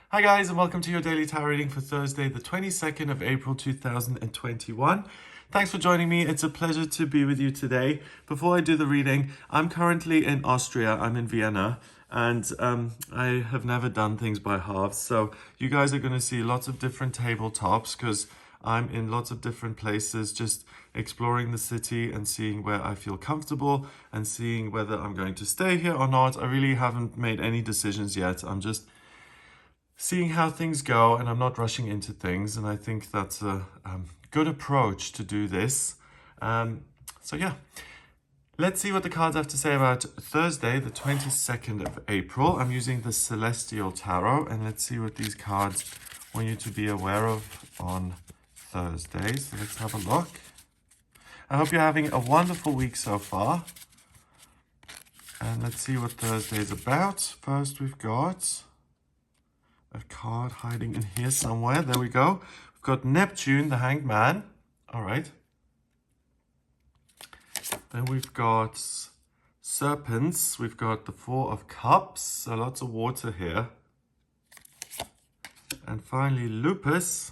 Hi guys, and welcome to your daily tarot reading for Thursday, the 22nd of April 2021. Thanks for joining me. It's a pleasure to be with you today. Before I do the reading, I'm currently in Austria. I'm in Vienna, and I have never done things by halves. So you guys are going to see lots of different tabletops because I'm in lots of different places, just exploring the city and seeing where I feel comfortable and seeing whether I'm going to stay here or not. I really haven't made any decisions yet. I'm just seeing how things go, and I'm not rushing into things, and I think that's a good approach to do this. So yeah, let's see what the cards have to say about Thursday, the 22nd of April. I'm using the Celestial Tarot, and let's see what these cards want you to be aware of on Thursday. So let's have a look. I hope you're having a wonderful week so far. And let's see what Thursday is about. First, we've got a card hiding in here somewhere. There we go. We've got Neptune, the Hanged Man. All right. Then we've got Serpents. We've got the Four of Cups. So lots of water here. And finally, Lupus,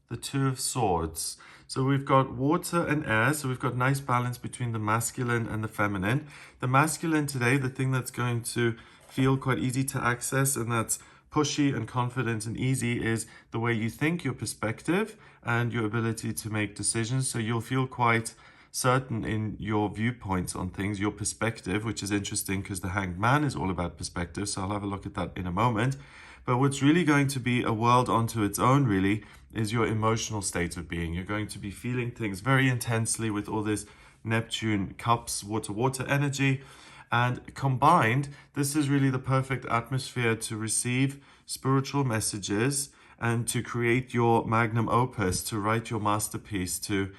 the Two of Swords. So we've got water and air. So we've got nice balance between the masculine and the feminine. The masculine today, the thing that's going to feel quite easy to access and that's pushy and confident and easy is the way you think, your perspective, and your ability to make decisions. So you'll feel quite certain in your viewpoints on things, your perspective, which is interesting because the Hanged Man is all about perspective. So I'll have a look at that in a moment. But what's really going to be a world onto its own, really, is your emotional state of being. You're going to be feeling things very intensely with all this Neptune cups, water energy. And combined, this is really the perfect atmosphere to receive spiritual messages and to create your magnum opus, to write your masterpiece, to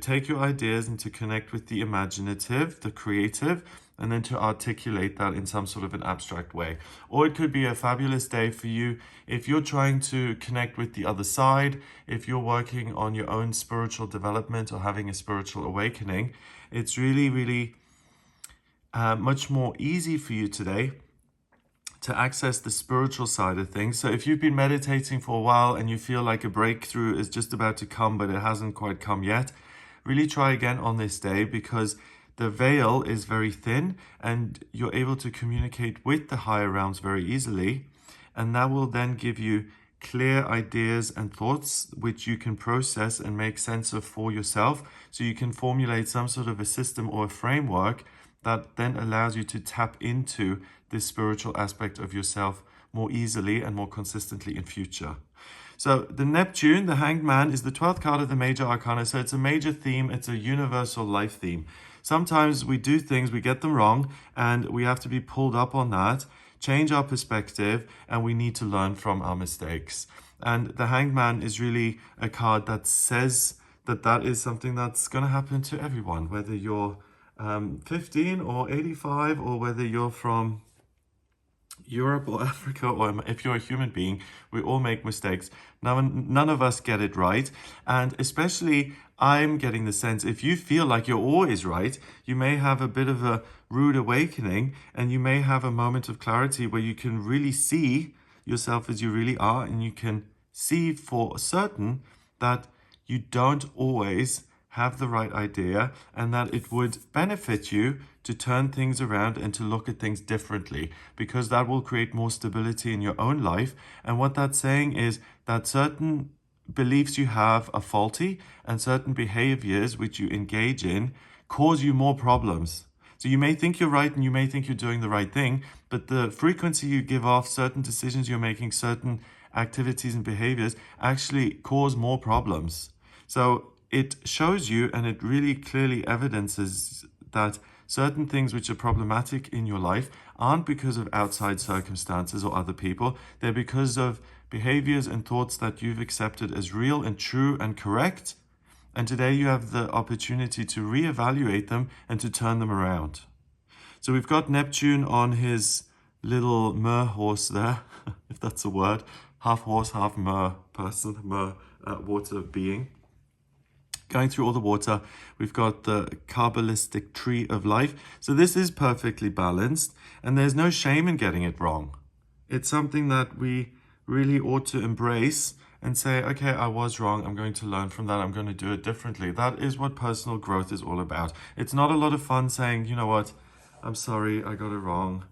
take your ideas and to connect with the imaginative, the creative, and then to articulate that in some sort of an abstract way. Or it could be a fabulous day for you if you're trying to connect with the other side, if you're working on your own spiritual development or having a spiritual awakening. It's really much more easy for you today to access the spiritual side of things. So if you've been meditating for a while and you feel like a breakthrough is just about to come, but it hasn't quite come yet, really try again on this day because the veil is very thin and you're able to communicate with the higher realms very easily. And that will then give you clear ideas and thoughts which you can process and make sense of for yourself. So you can formulate some sort of a system or a framework that then allows you to tap into this spiritual aspect of yourself more easily and more consistently in future. So the Neptune, the Hanged Man, is the 12th card of the Major Arcana. So it's a major theme. It's a universal life theme. Sometimes we do things, we get them wrong, and we have to be pulled up on that, change our perspective, and we need to learn from our mistakes. And the Hanged Man is really a card that says that that is something that's going to happen to everyone, whether you're 15 or 85, or whether you're from Europe or Africa, or if you're a human being, we all make mistakes. Now, none of us get it right. And especially, I'm getting the sense, if you feel like you're always right, you may have a bit of a rude awakening, and you may have a moment of clarity where you can really see yourself as you really are, and you can see for certain that you don't always have the right idea, and that it would benefit you to turn things around and to look at things differently, because that will create more stability in your own life. And what that's saying is that certain beliefs you have are faulty, and certain behaviors which you engage in cause you more problems. So you may think you're right and you may think you're doing the right thing, but the frequency you give off, certain decisions you're making, certain activities and behaviors actually cause more problems. So it shows you, and it really clearly evidences that certain things which are problematic in your life aren't because of outside circumstances or other people. They're because of behaviors and thoughts that you've accepted as real and true and correct. And today you have the opportunity to reevaluate them and to turn them around. So we've got Neptune on his little mer horse there, if that's a word, half horse, half mer person, mer water being. Going through all the water, we've got the Kabbalistic tree of life. So this is perfectly balanced, and there's no shame in getting it wrong. It's something that we really ought to embrace and say, okay, I was wrong. I'm going to learn from that. I'm going to do it differently. That is what personal growth is all about. It's not a lot of fun saying, you know what, I'm sorry, I got it wrong.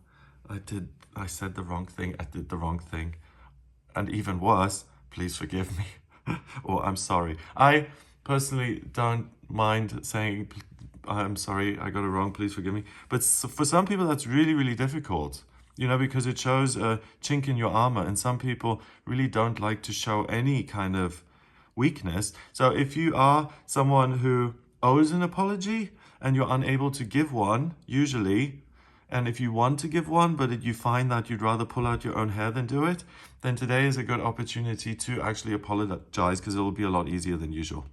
I said the wrong thing. I did the wrong thing. And even worse, please forgive me. Or I'm sorry. I personally don't mind saying, I'm sorry, I got it wrong, please forgive me. But for some people, that's really, really difficult, you know, because it shows a chink in your armor. And some people really don't like to show any kind of weakness. So if you are someone who owes an apology and you're unable to give one, usually, and if you want to give one, but you find that you'd rather pull out your own hair than do it, then today is a good opportunity to actually apologize, because it will be a lot easier than usual.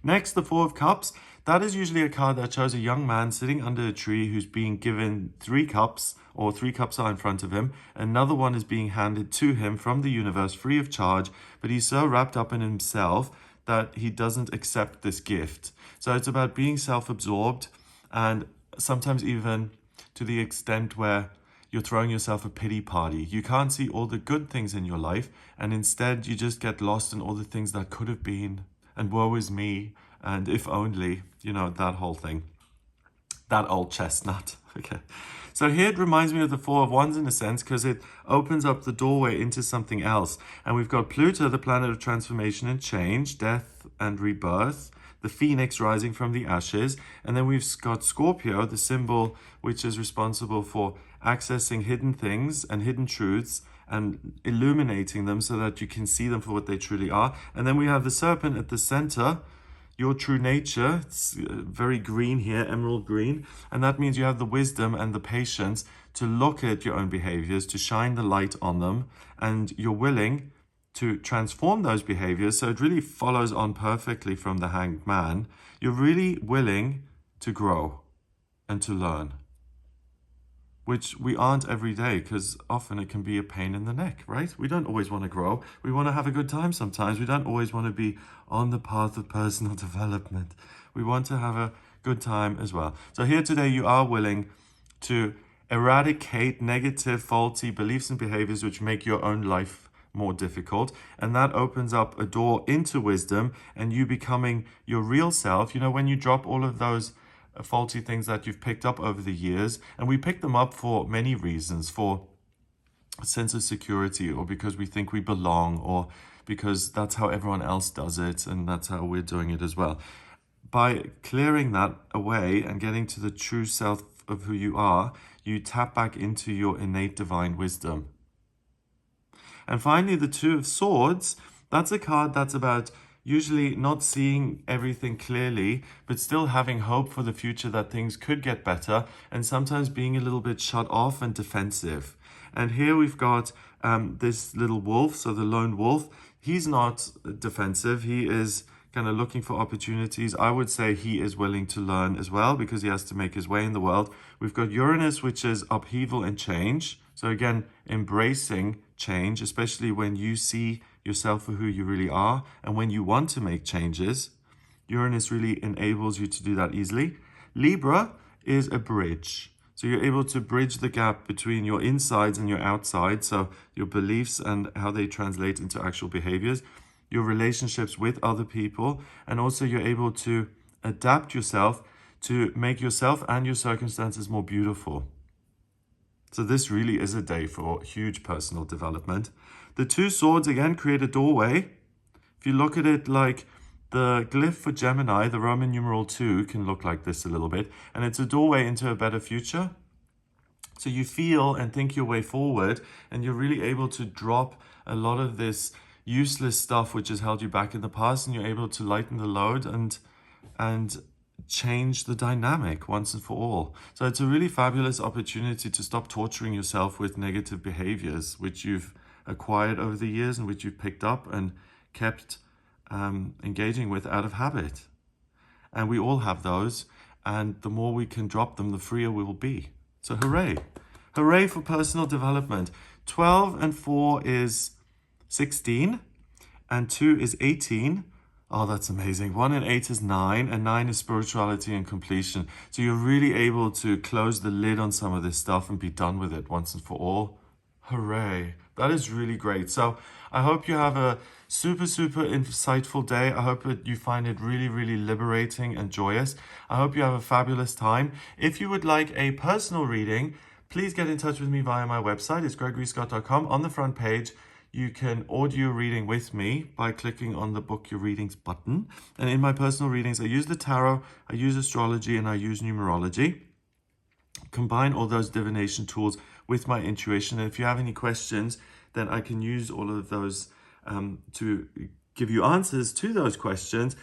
Next, the Four of Cups. That is usually a card that shows a young man sitting under a tree who's being given 3 cups, or 3 cups are in front of him. Another one is being handed to him from the universe free of charge, but he's so wrapped up in himself that he doesn't accept this gift. So it's about being self-absorbed, and sometimes even to the extent where you're throwing yourself a pity party. You can't see all the good things in your life, and instead you just get lost in all the things that could have been, and woe is me, and if only, you know, that whole thing. That old chestnut. Okay. So here it reminds me of the Four of Wands in a sense, because it opens up the doorway into something else. And we've got Pluto, the planet of transformation and change, death and rebirth, the phoenix rising from the ashes. And then we've got Scorpio, the symbol which is responsible for accessing hidden things and hidden truths and illuminating them so that you can see them for what they truly are. And then we have the serpent at the center, your true nature. It's very green here, emerald green. And that means you have the wisdom and the patience to look at your own behaviors, to shine the light on them, and you're willing to transform those behaviors. So it really follows on perfectly from the Hanged Man. You're really willing to grow and to learn, which we aren't every day, because often it can be a pain in the neck, right? We don't always want to grow. We want to have a good time sometimes. We don't always want to be on the path of personal development. We want to have a good time as well. So here today, you are willing to eradicate negative, faulty beliefs and behaviors which make your own life more difficult, and that opens up a door into wisdom and you becoming your real self. You know, when you drop all of those faulty things that you've picked up over the years, and we pick them up for many reasons, for a sense of security, or because we think we belong, or because that's how everyone else does it and that's how we're doing it as well. By clearing that away and getting to the true self of who you are, you tap back into your innate divine wisdom. And finally, the Two of Swords. That's a card that's about usually not seeing everything clearly, but still having hope for the future that things could get better, and sometimes being a little bit shut off and defensive. And here we've got this little wolf, so the lone wolf. He's not defensive. He is kind of looking for opportunities. I would say he is willing to learn as well, because he has to make his way in the world. We've got Uranus, which is upheaval and change. So again, embracing change, especially when you see yourself for who you really are and when you want to make changes. Uranus really enables you to do that easily. Libra is a bridge. So you're able to bridge the gap between your insides and your outsides, so your beliefs and how they translate into actual behaviors, your relationships with other people, and also you're able to adapt yourself to make yourself and your circumstances more beautiful. So this really is a day for huge personal development. The Two Swords, again, create a doorway. If you look at it like the glyph for Gemini, the Roman numeral 2 can look like this a little bit. And it's a doorway into a better future. So you feel and think your way forward, and you're really able to drop a lot of this useless stuff which has held you back in the past, and you're able to lighten the load and change the dynamic once and for all. So it's a really fabulous opportunity to stop torturing yourself with negative behaviors which you've acquired over the years and which you've picked up and kept engaging with out of habit. And we all have those, and the more we can drop them, the freer we will be. So hooray. Hooray for personal development. 12 and 4 is 16, and 2 is 18. Oh, that's amazing. 1 and 8 is 9, and 9 is spirituality and completion. So you're really able to close the lid on some of this stuff and be done with it once and for all. Hooray. That is really great. So I hope you have a super, super insightful day. I hope that you find it really, really liberating and joyous. I hope you have a fabulous time. If you would like a personal reading, please get in touch with me via my website. It's gregoryscott.com. On the front page, you can audio reading with me by clicking on the book your readings button. And in my personal readings, I use the tarot, I use astrology, and I use numerology. Combine all those divination tools with my intuition. And if you have any questions, then I can use all of those to give you answers to those questions.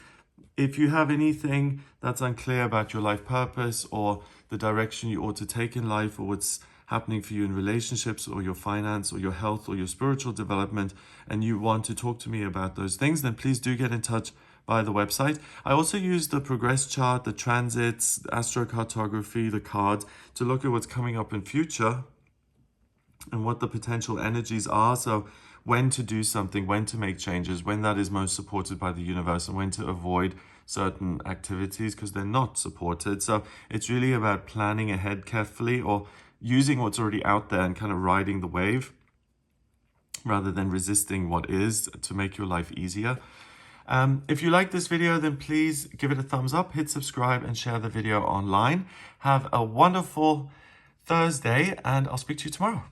If you have anything that's unclear about your life purpose or the direction you ought to take in life, or what's happening for you in relationships or your finance or your health or your spiritual development, and you want to talk to me about those things, then please do get in touch via the website. I also use the progress chart, the transits, astrocartography, the cards to look at what's coming up in future and what the potential energies are. So when to do something, when to make changes, when that is most supported by the universe, and when to avoid certain activities because they're not supported. So it's really about planning ahead carefully, or using what's already out there and kind of riding the wave rather than resisting what is, to make your life easier. If you like this video, then please give it a thumbs up, hit subscribe, and share the video online. Have a wonderful Thursday, and I'll speak to you tomorrow.